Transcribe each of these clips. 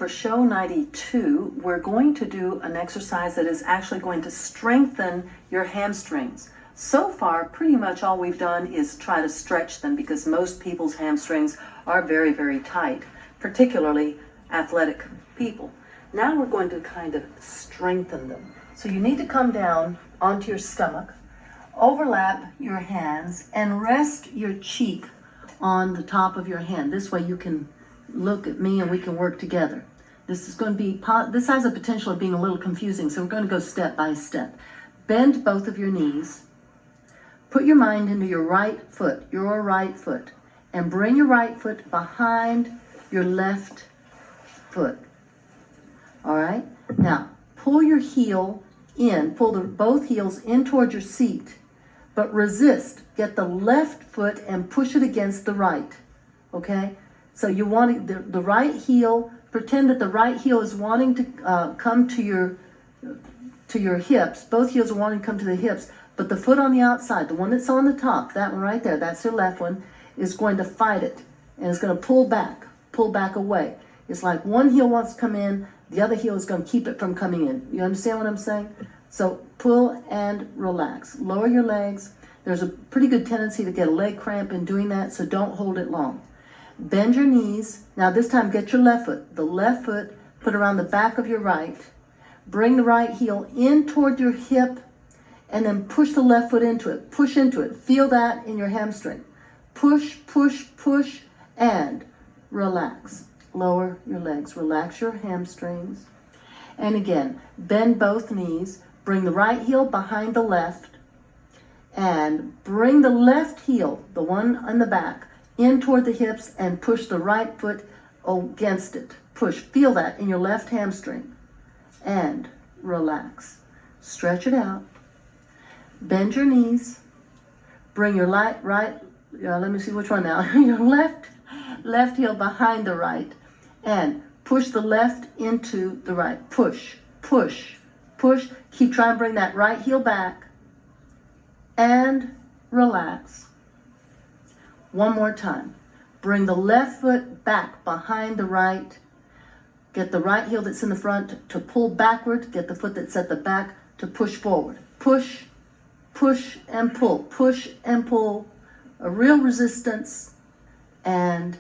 for show 92, we're going to do an exercise that is actually going to strengthen your hamstrings. So far, pretty much all we've done is try to stretch them because most people's hamstrings are very, very tight, particularly athletic people. Now we're going to kind of strengthen them. So you need to come down onto your stomach, overlap your hands, and rest your cheek on the top of your hand. This way you can look at me and we can work together. This is going to be, this has a potential of being a little confusing, so we're going to go step by step. Bend both of your knees. Put your mind into your right foot, and bring your right foot behind your left foot. All right? Now, pull your heel in, pull both heels in toward your seat, but resist. Get the left foot and push it against the right. Okay? So you want the right heel, pretend that the right heel is wanting to come to your hips. Both heels are wanting to come to the hips, but the foot on the outside, the one that's on the top, that one right there, that's your left one, is going to fight it. And it's going to pull back away. It's like one heel wants to come in, the other heel is going to keep it from coming in. You understand what I'm saying? So pull and relax. Lower your legs. There's a pretty good tendency to get a leg cramp in doing that, so don't hold it long. Bend your knees. Now this time get your left foot. The left foot, put around the back of your right. Bring the right heel in toward your hip and then push the left foot into it. Push into it. Feel that in your hamstring. Push, push, push, and relax. Lower your legs. Relax your hamstrings. And again, bend both knees. Bring the right heel behind the left and bring the left heel, the one on the back, in toward the hips and push the right foot against it. Push. Feel that in your left hamstring. And relax. Stretch it out. Bend your knees. Bring your let me see which one now. Your left heel behind the right. And push the left into the right. Push, push, push. Keep trying to bring that right heel back. And relax. One more time. Bring the left foot back behind the right. Get the right heel that's in the front to pull backward. Get the foot that's at the back to push forward. Push, push, and pull. Push and pull. A real resistance. And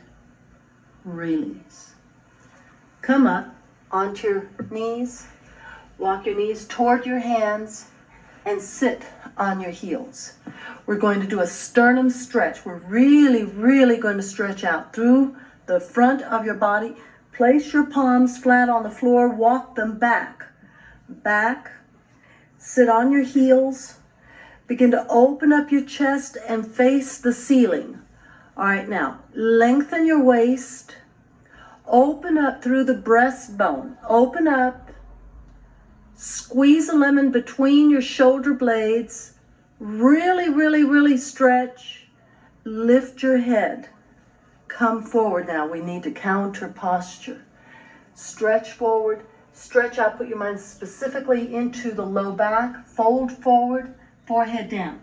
release. Come up onto your knees. Walk your knees toward your hands and sit on your heels. We're going to do a sternum stretch. We're really, really going to stretch out through the front of your body. Place your palms flat on the floor. Walk them back. Back. Sit on your heels. Begin to open up your chest and face the ceiling. All right, now, lengthen your waist. Open up through the breastbone. Open up. Squeeze a lemon between your shoulder blades. Really, really, really stretch. Lift your head. Come forward now. We need to counter posture. Stretch forward. Stretch out. Put your mind specifically into the low back. Fold forward. Forehead down.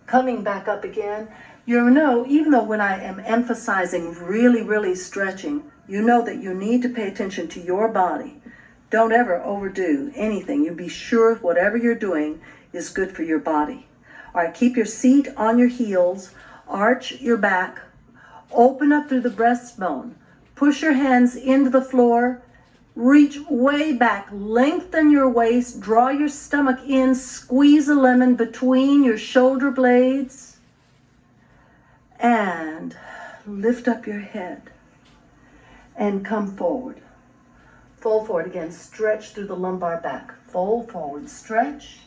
Coming back up again. You know, even though when I am emphasizing really, really stretching, you know that you need to pay attention to your body. Don't ever overdo anything. You be sure whatever you're doing is good for your body. All right, keep your seat on your heels. Arch your back. Open up through the breastbone. Push your hands into the floor. Reach way back. Lengthen your waist. Draw your stomach in. Squeeze a lemon between your shoulder blades. And lift up your head. And come forward. Fold forward again. Stretch through the lumbar back. Fold forward. Stretch.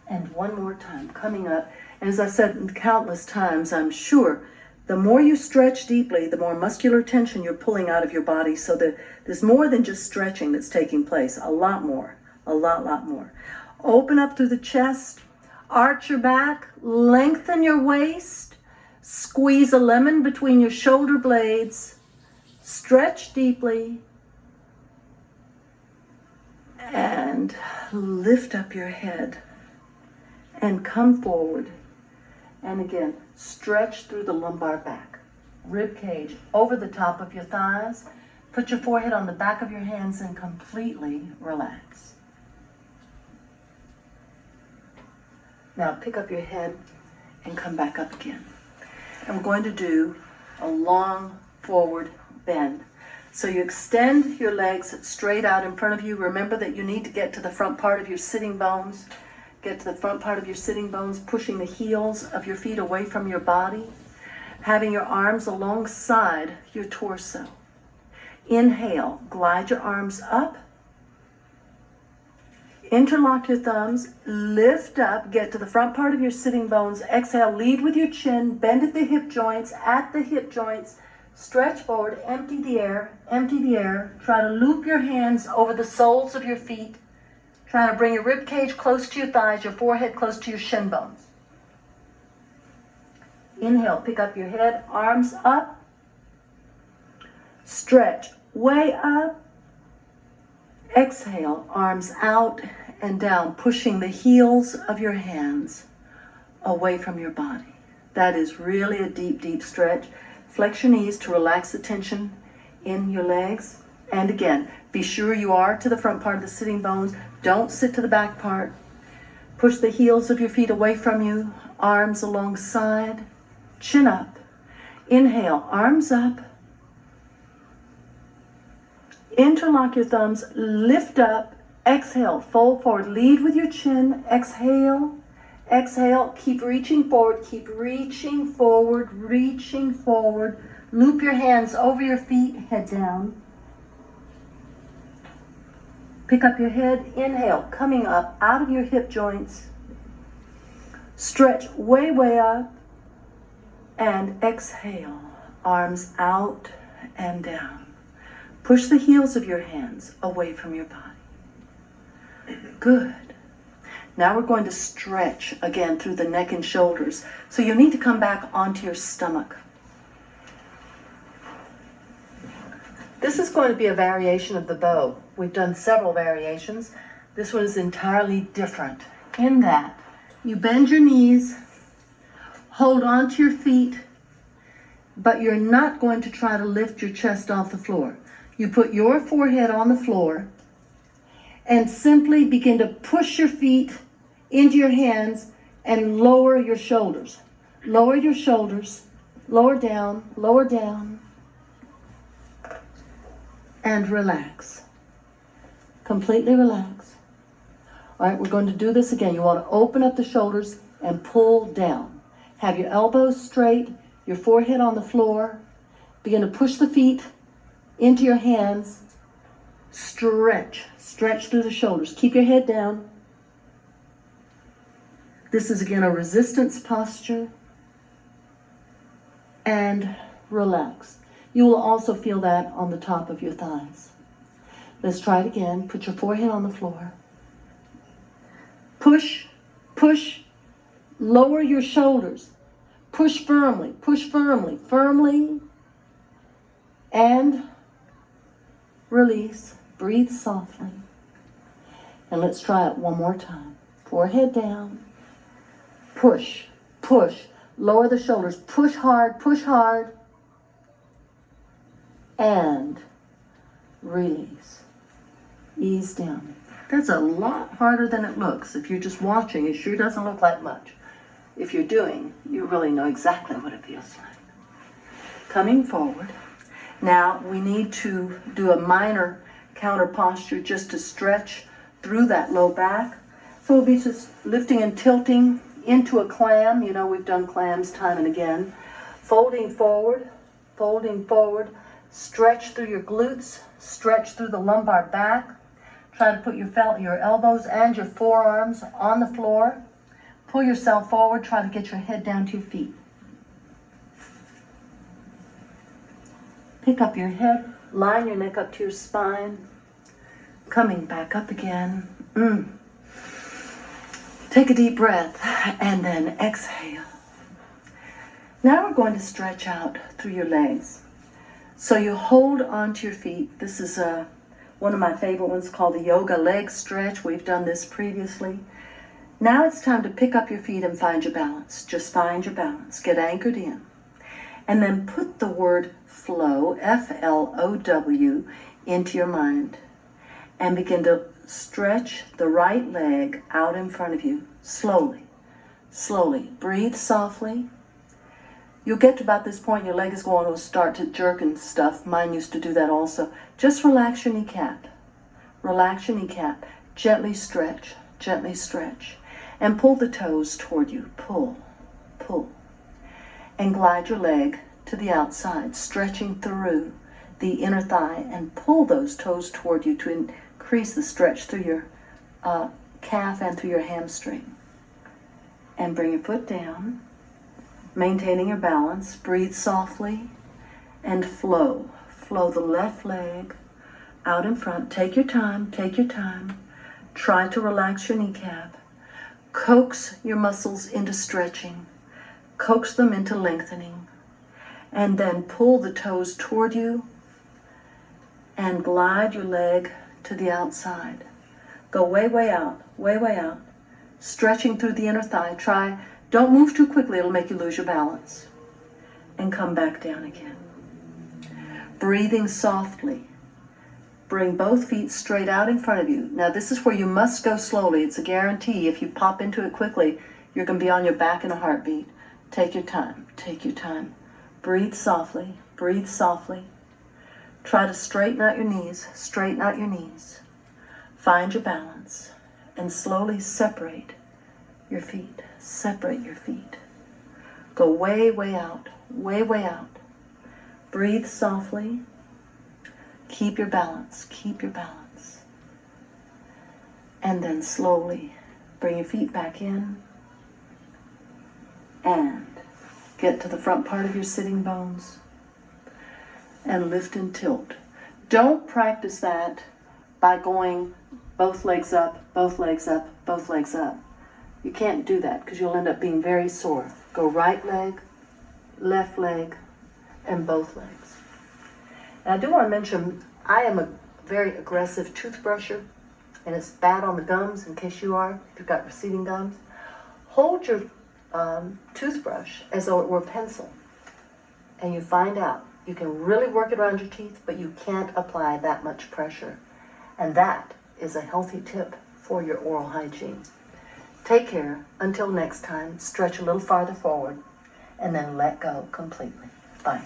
And one more time. Coming up. And as I said countless times, I'm sure the more you stretch deeply, the more muscular tension you're pulling out of your body. So that there's more than just stretching that's taking place. A lot more. A lot more. Open up through the chest. Arch your back. Lengthen your waist. Squeeze a lemon between your shoulder blades. Stretch deeply. And lift up your head. And come forward. And again, stretch through the lumbar back. rib cage over the top of your thighs. Put your forehead on the back of your hands and completely relax. Now pick up your head and come back up again. And we're going to do a long forward bend. So you extend your legs straight out in front of you. Remember that you need to get to the front part of your sitting bones. Get to the front part of your sitting bones, pushing the heels of your feet away from your body. Having your arms alongside your torso. Inhale, glide your arms up. Interlock your thumbs, lift up, get to the front part of your sitting bones. Exhale, lead with your chin, bend at the hip joints, stretch forward, empty the air. Try to loop your hands over the soles of your feet. Try to bring your rib cage close to your thighs, your forehead close to your shin bones. Inhale, pick up your head, arms up. Stretch way up. Exhale, arms out and down, pushing the heels of your hands away from your body. That is really a deep, deep stretch. Flex your knees to relax the tension in your legs. And again, be sure you are to the front part of the sitting bones. Don't sit to the back part. Push the heels of your feet away from you, arms alongside, chin up. Inhale, arms up. Interlock your thumbs, lift up, exhale, fold forward, lead with your chin, exhale, keep reaching forward, reaching forward, loop your hands over your feet, head down. Pick up your head, inhale, coming up out of your hip joints, stretch way, way up, and exhale, arms out and down. Push the heels of your hands away from your body. Good. Now we're going to stretch again through the neck and shoulders. So you need to come back onto your stomach. This is going to be a variation of the bow. We've done several variations. This one is entirely different in that you bend your knees, hold on to your feet, but you're not going to try to lift your chest off the floor. You put your forehead on the floor and simply begin to push your feet into your hands and lower your shoulders. Lower your shoulders, lower down, and relax. Completely relax. All right, we're going to do this again. You want to open up the shoulders and pull down. Have your elbows straight, your forehead on the floor. Begin to push the feet into your hands. Stretch through the shoulders. Keep your head down. This is again a resistance posture. And relax. You will also feel that on the top of your thighs. Let's try it again. Put your forehead on the floor. Push, lower your shoulders. Push firmly, and release. Breathe softly. And let's try it one more time. Forehead down. Push. Lower the shoulders. Push hard. And release. Ease down. That's a lot harder than it looks. If you're just watching, it sure doesn't look like much. If you're doing, you really know exactly what it feels like. Coming forward. Now we need to do a minor counter posture just to stretch through that low back. So we'll be just lifting and tilting into a clam. You know, we've done clams time and again. Folding forward. Stretch through your glutes. Stretch through the lumbar back. Try to put your elbows and your forearms on the floor. Pull yourself forward. Try to get your head down to your feet. Pick up your head. Line your neck up to your spine. Coming back up again. Take a deep breath and then exhale. Now we're going to stretch out through your legs. So you hold onto your feet. This is one of my favorite ones called the yoga leg stretch. We've done this previously. Now it's time to pick up your feet and find your balance. Just find your balance. Get anchored in. And then put the word flow, Flow, into your mind. And begin to stretch the right leg out in front of you, slowly, slowly. Breathe softly. You'll get to about this point, your leg is going to start to jerk and stuff. Mine used to do that also. Just relax your kneecap. Relax your kneecap. Gently stretch, and pull the toes toward you. Pull, pull. And glide your leg to the outside, stretching through the inner thigh, and pull those toes toward you to increase the stretch through your calf and through your hamstring. And bring your foot down, maintaining your balance. Breathe softly and flow. Flow the left leg out in front. Take your time, take your time. Try to relax your kneecap. Coax your muscles into stretching. Coax them into lengthening. And then pull the toes toward you and glide your leg to the outside. Go way, way out, way, way out. Stretching through the inner thigh. Don't move too quickly, it'll make you lose your balance. And come back down again. Breathing softly. Bring both feet straight out in front of you. Now this is where you must go slowly. It's a guarantee. If you pop into it quickly, you're going to be on your back in a heartbeat. Take your time. Take your time. Breathe softly. Breathe softly. Try to straighten out your knees. Straighten out your knees. Find your balance. And slowly separate your feet. Separate your feet. Go way, way out. Way, way out. Breathe softly. Keep your balance. Keep your balance. And then slowly bring your feet back in and get to the front part of your sitting bones and lift and tilt. Don't practice that by going both legs up, both legs up, both legs up. You can't do that because you'll end up being very sore. Go right leg, left leg, and both legs. And I do want to mention, I am a very aggressive toothbrusher, and it's bad on the gums in case you are, if you've got receding gums. Hold your toothbrush as though it were a pencil, and you find out you can really work it around your teeth, but you can't apply that much pressure. And that is a healthy tip for your oral hygiene. Take care. Until next time, stretch a little farther forward, and then let go completely. Bye.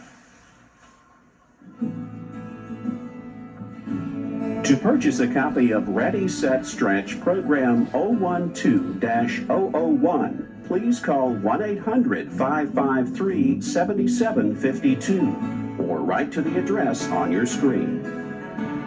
To purchase a copy of Ready, Set, Stretch Program 012-001, please call 1-800-553-7752 or write to the address on your screen.